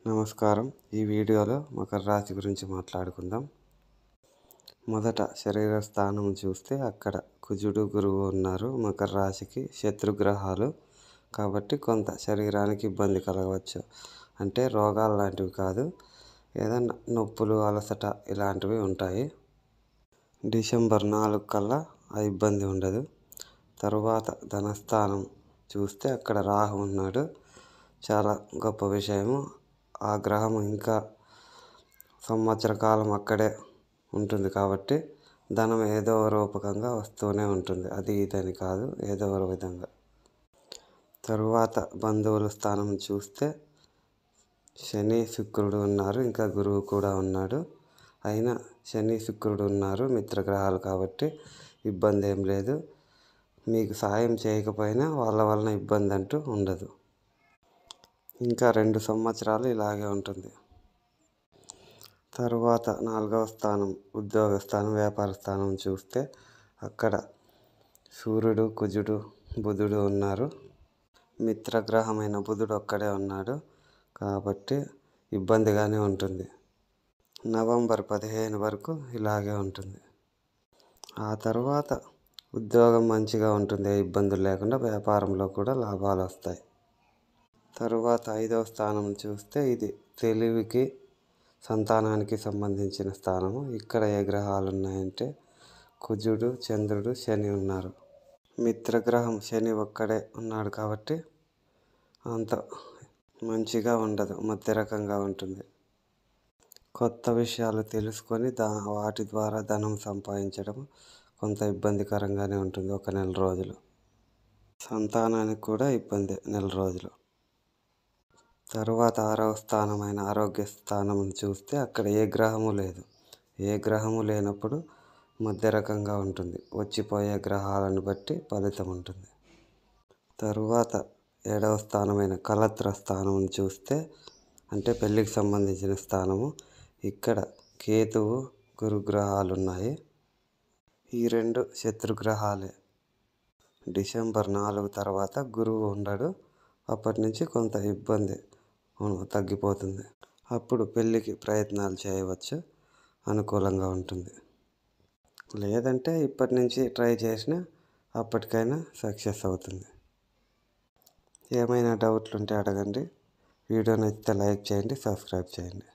నమస్కారం. ఈ వీడియోలో మకర రాశి గురించి మాట్లాడుకుందాం. మొదట శరీర స్థానం చూస్తే అక్కడ కుజుడు, గురువు ఉన్నారు. మకర రాశికి శత్రుగ్రహాలు కాబట్టి కొంత శరీరానికి ఇబ్బంది కలగవచ్చు. అంటే రోగాలు లాంటివి కాదు, ఏదన్నా నొప్పులు, అలసట ఇలాంటివి ఉంటాయి. డిసెంబర్ 4 కల్లా ఆ ఇబ్బంది ఉండదు. తరువాత ధనస్థానం చూస్తే అక్కడ రాహు ఉన్నాడు. చాలా గొప్ప విషయము. ఆ గ్రహం ఇంకా సంవత్సర కాలం అక్కడే ఉంటుంది కాబట్టి ధనం ఏదో రూపకంగా వస్తూనే ఉంటుంది. అది ఇదని కాదు, ఏదో ఒక విధంగా. తరువాత బంధువుల స్థానం చూస్తే శని, శుక్రుడు ఉన్నారు. ఇంకా గురువు కూడా ఉన్నాడు. అయినా శని, శుక్రుడు ఉన్నారు మిత్రగ్రహాలు కాబట్టి ఇబ్బంది ఏం లేదు. మీకు సాయం చేయకపోయినా వాళ్ళ వలన ఇబ్బంది అంటూ ఉండదు. ఇంకా 2 సంవత్సరాలు ఇలాగే ఉంటుంది. తరువాత 4వ స్థానం ఉద్యోగ స్థానం, వ్యాపార స్థానం చూస్తే అక్కడ సూర్యుడు, కుజుడు, బుధుడు ఉన్నారు. మిత్రగ్రహమైన బుధుడు ఒక్కడే ఉన్నాడు కాబట్టి ఇబ్బందిగానే ఉంటుంది. నవంబర్ 15 వరకు ఇలాగే ఉంటుంది. ఆ తర్వాత ఉద్యోగం మంచిగా ఉంటుంది, ఇబ్బందులు లేకుండా. వ్యాపారంలో కూడా లాభాలు వస్తాయి. తరువాత 5వ స్థానం చూస్తే ఇది తెలివికి, సంతానానికి సంబంధించిన స్థానము. ఇక్కడ ఏ గ్రహాలు ఉన్నాయంటే కుజుడు, చంద్రుడు, శని ఉన్నారు. మిత్రగ్రహం శని ఒక్కడే ఉన్నాడు కాబట్టి అంత మంచిగా ఉండదు, మధ్య రకంగా ఉంటుంది. కొత్త విషయాలు తెలుసుకొని వాటి ద్వారా ధనం సంపాదించడం కొంత ఇబ్బందికరంగానే ఉంటుంది. ఒక నెల రోజులు సంతానానికి కూడా ఇబ్బంది, నెల రోజులు. తరువాత 6వ స్థానమైన ఆరోగ్య స్థానం చూస్తే అక్కడ ఏ గ్రహము లేదు. ఏ గ్రహము లేనప్పుడు మధ్య రకంగా ఉంటుంది. వచ్చిపోయే గ్రహాలను బట్టి ఫలితం ఉంటుంది. తరువాత 7వ స్థానమైన కలత్ర స్థానం చూస్తే అంటే పెళ్ళికి సంబంధించిన స్థానము. ఇక్కడ కేతువు, గురుగ్రహాలు ఉన్నాయి. ఈ 2 శత్రుగ్రహాలే. డిసెంబర్ 4 తర్వాత గురువు ఉండడు. అప్పటి నుంచి కొంత ఇబ్బంది తగ్గిపోతుంది. అప్పుడు పెళ్ళికి ప్రయత్నాలు చేయవచ్చు, అనుకూలంగా ఉంటుంది. లేదంటే ఇప్పటి నుంచి ట్రై చేసినా అప్పటికైనా సక్సెస్ అవుతుంది. ఏమైనా డౌట్లు ఉంటే అడగండి. వీడియో నచ్చితే లైక్ చేయండి, సబ్స్క్రైబ్ చేయండి.